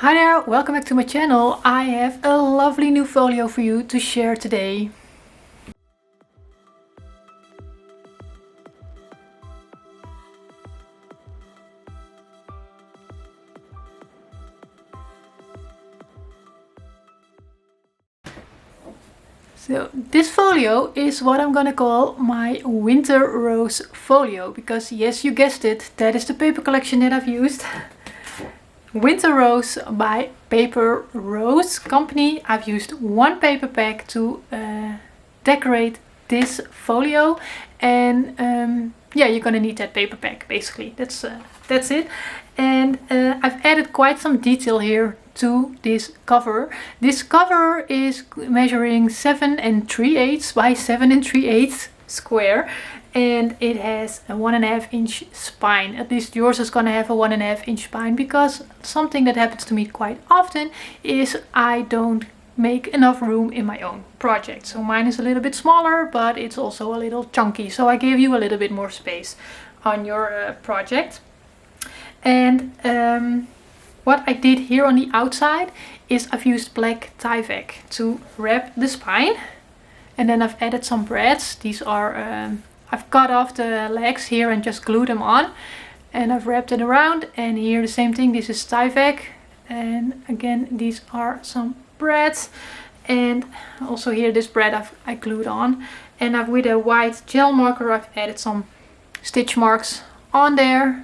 Hi there, welcome back to my channel. I have a lovely new folio for you to share today. So this folio is what I'm gonna call my Winter Rose folio, because yes, you guessed it, that is the paper collection that I've used. Winter Rose by Paper Rose Company. I've used one paper pack to decorate this folio, and yeah, you're gonna need that paper pack basically. That's it. And I've added quite some detail here to this cover. This cover is measuring 7 3/8 by 7 3/8 square, and it has a 1.5 inch spine. At least yours is gonna have a 1.5 inch spine, because something that happens to me quite often is I don't make enough room in my own project. So mine is a little bit smaller, but it's also a little chunky, so I gave you a little bit more space on your project. And what I did here on the outside is I've used black Tyvek to wrap the spine, and then I've added some brads. These are I've cut off the legs here and just glued them on, and I've wrapped it around. And here the same thing, this is Tyvek, and again these are some brads, and also here this brad I glued on, and I've, with a white gel marker, I've added some stitch marks on there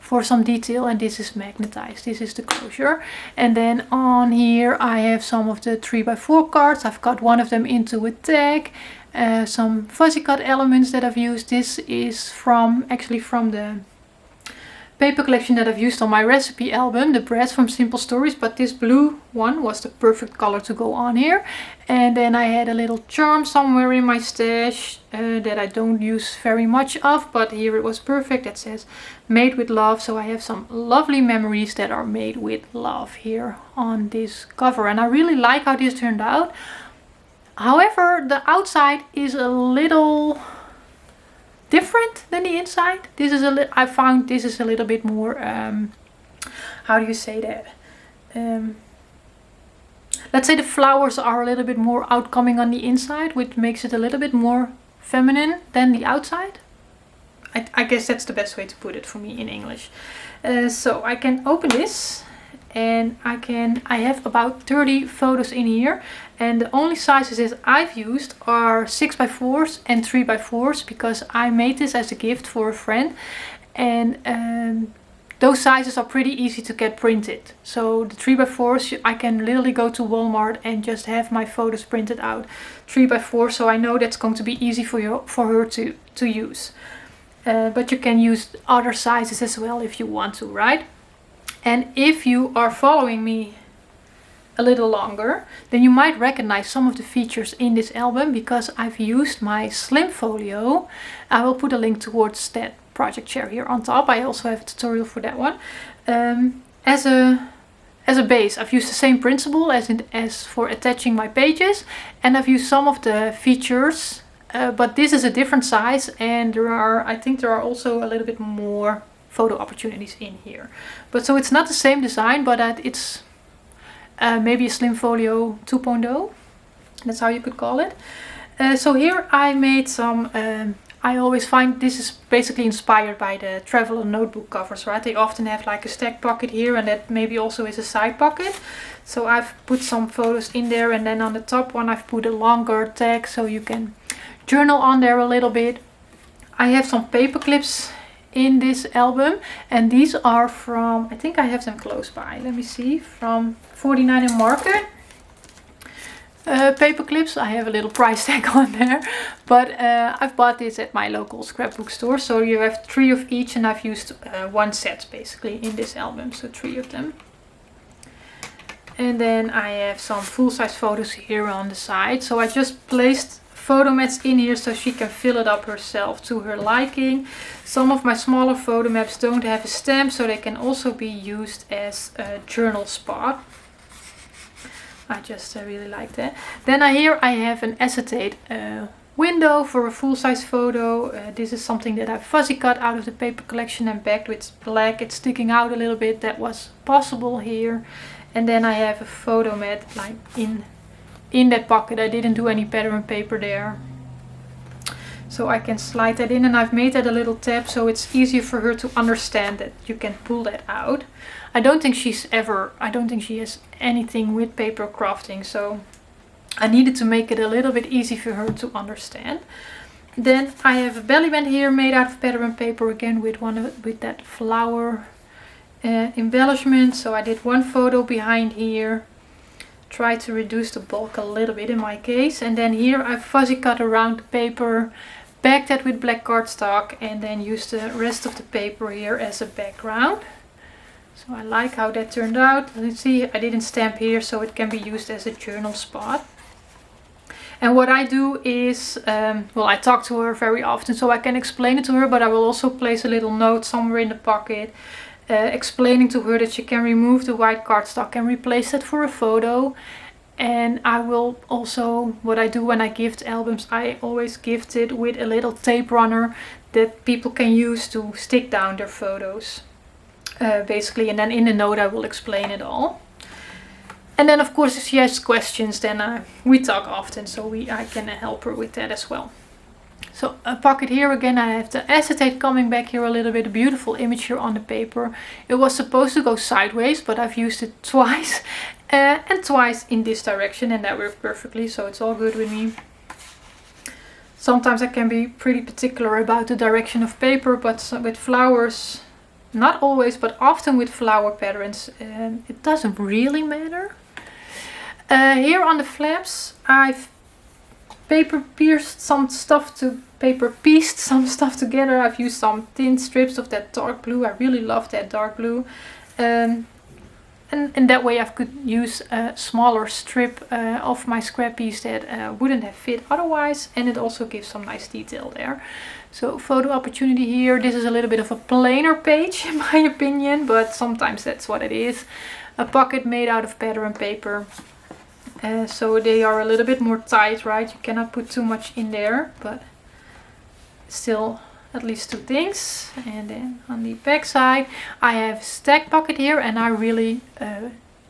for some detail, and this is magnetized. This is the closure. And then on here I have some of the 3x4 cards. I've cut one of them into a tag. Some fuzzy cut elements that I've used. This is actually from the paper collection that I've used on my recipe album, the breads from Simple Stories, but this blue one was the perfect color to go on here. And then I had a little charm somewhere in my stash that I don't use very much of, but here it was perfect. That says made with love, so I have some lovely memories that are made with love here on this cover, and I really like how this turned out. However, the outside is a little different than the inside. This is I found this is a little bit more how do you say that, let's say the flowers are a little bit more outcoming on the inside, which makes it a little bit more feminine than the outside. I guess that's the best way to put it for me in English. So I can open this, and I have about 30 photos in here, and the only sizes that I've used are 6x4s and 3x4s, because I made this as a gift for a friend, and those sizes are pretty easy to get printed. So the 3x4s, I can literally go to Walmart and just have my photos printed out 3x4, so I know that's going to be easy for her to use. But you can use other sizes as well if you want to, right? And if you are following me a little longer, then you might recognize some of the features in this album, because I've used my slim folio. I will put a link towards that project share here on top. I also have a tutorial for that one. As a base, I've used the same principle as for attaching my pages, and I've used some of the features, but this is a different size, and I think there are also a little bit more photo opportunities in here. But so it's not the same design, but it's maybe a slim folio 2.0. That's how you could call it. So here I made some, I always find this is basically inspired by the traveler notebook covers, right? They often have like a stack pocket here, and that maybe also is a side pocket. So I've put some photos in there, and then on the top one I've put a longer tag so you can journal on there a little bit. I have some paper clips in this album, and these are from, I think I have them close by, let me see, from 49 and Market paper clips. I have a little price tag on there, but I've bought this at my local scrapbook store. So you have 3 of each, and I've used one set basically in this album, so 3 of them. And then I have some full-size photos here on the side, so I just placed photo mats in here so she can fill it up herself to her liking. Some of my smaller photo maps don't have a stamp, so they can also be used as a journal spot. I just really like that. Then here I have an acetate window for a full-size photo. This is something that I fuzzy cut out of the paper collection and backed with black. It's sticking out a little bit. That was possible here. And then I have a photo mat like in that pocket. I didn't do any pattern paper there. So I can slide that in, and I've made that a little tab so it's easier for her to understand that you can pull that out. I don't think she has anything with paper crafting, so I needed to make it a little bit easy for her to understand. Then I have a belly band here made out of pattern paper, again with that flower embellishment. So I did one photo behind here, try to reduce the bulk a little bit in my case, and then here I've fuzzy cut around the paper, backed that with black cardstock, and then used the rest of the paper here as a background. So I like how that turned out. Let's see, I didn't stamp here, so it can be used as a journal spot. And what I do is, well, I talk to her very often, so I can explain it to her, but I will also place a little note somewhere in the pocket explaining to her that she can remove the white cardstock and replace it for a photo. And I will also, what I do when I gift albums, I always gift it with a little tape runner that people can use to stick down their photos, basically. And then in the note I will explain it all. And then of course if she has questions, then we talk often, so I can help her with that as well. So a pocket here again, I have the acetate coming back here a little bit, a beautiful image here on the paper. It was supposed to go sideways, but I've used it twice and twice in this direction, and that worked perfectly, so it's all good with me. Sometimes I can be pretty particular about the direction of paper, but with flowers, not always, but often with flower patterns, it doesn't really matter. Here on the flaps, I've pieced some stuff together. I've used some thin strips of that dark blue. I really love that dark blue. And in that way I could use a smaller strip of my scrap piece that wouldn't have fit otherwise. And it also gives some nice detail there. So photo opportunity here. This is a little bit of a plainer page in my opinion, but sometimes that's what it is. A pocket made out of pattern paper. So they are a little bit more tight, right? You cannot put too much in there, but still at least two things. And then on the back side I have stack pocket here, and I really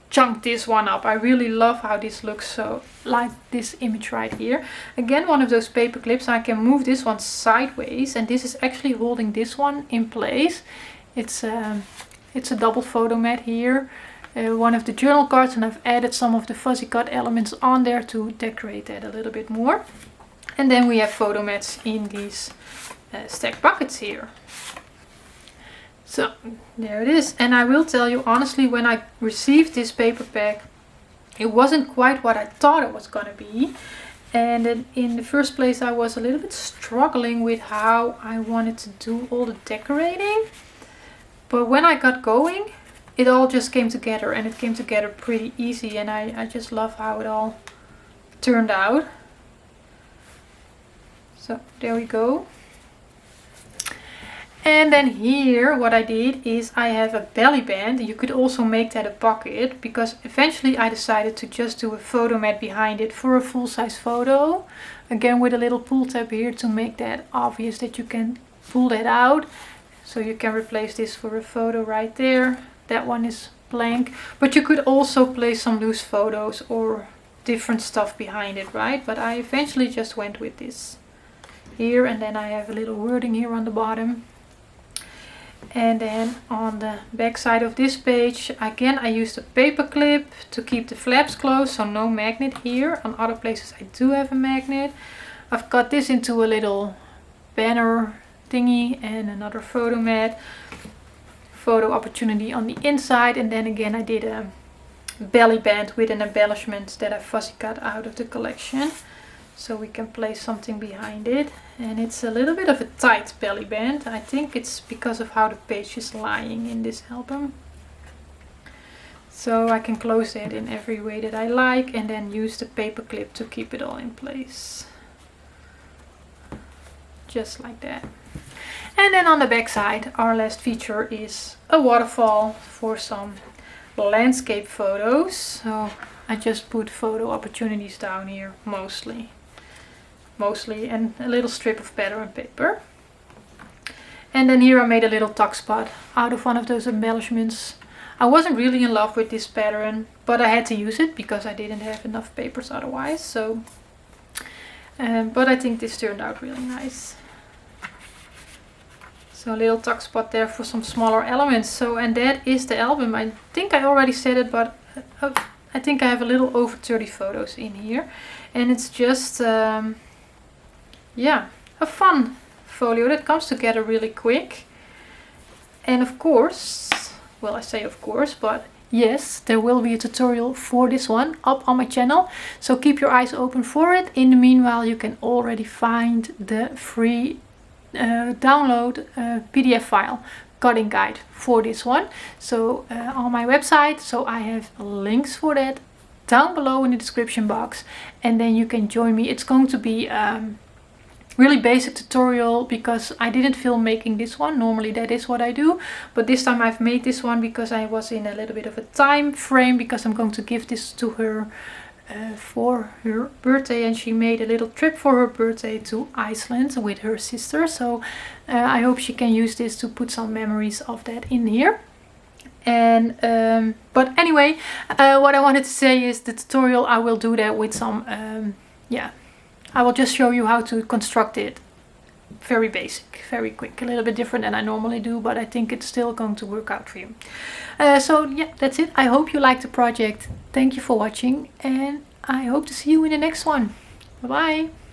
chunked this one up. I really love how this looks, so like this image right here. Again, one of those paper clips. I can move this one sideways, and this is actually holding this one in place. It's a double photo mat here. One of the journal cards, and I've added some of the fuzzy cut elements on there to decorate that a little bit more. And then we have photo mats in these stack pockets here. So there it is. And I will tell you honestly, when I received this paper pack, it wasn't quite what I thought it was gonna be. And then in the first place I was a little bit struggling with how I wanted to do all the decorating. But when I got going, it all just came together, and it came together pretty easy, and I just love how it all turned out. So there we go. And then here what I did is I have a belly band. You could also make that a pocket, because eventually I decided to just do a photo mat behind it for a full-size photo. Again with a little pull tab here to make that obvious that you can pull that out. So you can replace this for a photo right there. That one is blank, but you could also place some loose photos or different stuff behind it, right? But I eventually just went with this here, and then I have a little wording here on the bottom. And then on the back side of this page, again I used a paper clip to keep the flaps closed, so no magnet here. On other places I do have a magnet. I've cut this into a little banner thingy and another photo mat. Photo opportunity on the inside, and then again I did a belly band with an embellishment that I fuzzy cut out of the collection, so we can place something behind it. And it's a little bit of a tight belly band. I think it's because of how the page is lying in this album, so I can close that in every way that I like, and then use the paper clip to keep it all in place, just like that. And then on the back side, our last feature is a waterfall for some landscape photos. So I just put photo opportunities down here mostly, and a little strip of pattern paper. And then here I made a little tuck spot out of one of those embellishments. I wasn't really in love with this pattern, but I had to use it because I didn't have enough papers otherwise. So, but I think this turned out really nice. So a little tuck spot there for some smaller elements. So, and that is the album. I think I already said it, but I think I have a little over 30 photos in here. And it's just, yeah, a fun folio that comes together really quick. And of course, well, I say of course, but yes, there will be a tutorial for this one up on my channel. So keep your eyes open for it. In the meanwhile, you can already find the free download PDF file cutting guide for this one. So on my website, so I have links for that down below in the description box, and then you can join me. It's going to be really basic tutorial because I didn't feel making this one. Normally that is what I do, but this time I've made this one because I was in a little bit of a time frame, because I'm going to give this to her for her birthday, and she made a little trip for her birthday to Iceland with her sister. So I hope she can use this to put some memories of that in here. And but anyway, what I wanted to say is the tutorial, I will do that with some yeah, I will just show you how to construct it. Very basic, very quick, a little bit different than I normally do, but I think it's still going to work out for you. So yeah, that's it. I hope you liked the project. Thank you for watching, and I hope to see you in the next one. Bye bye.